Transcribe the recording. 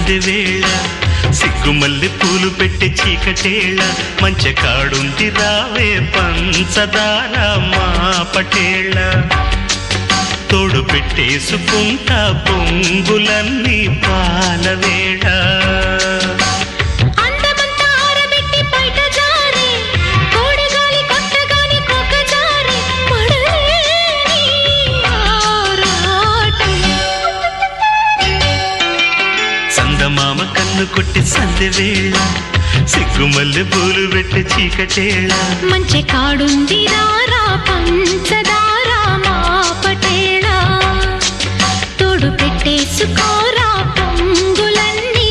సందెవేళ సిగ్గుమల్లి పూలు పెట్టి చీకటేళ మంచె కాడుంది రావే పంచదార మా పటేళ తోడు పెట్టేసుకుంటా పొంగులన్నీ పాలవేళ చందమామ కన్ను కొట్టి సందెవేళ సిగ్గుమల్లి పూలు పెట్టి చీకటేళ మంచె కాడుంది రారా పంచదార మా పటేళ తోడు పెట్టేసుకోరా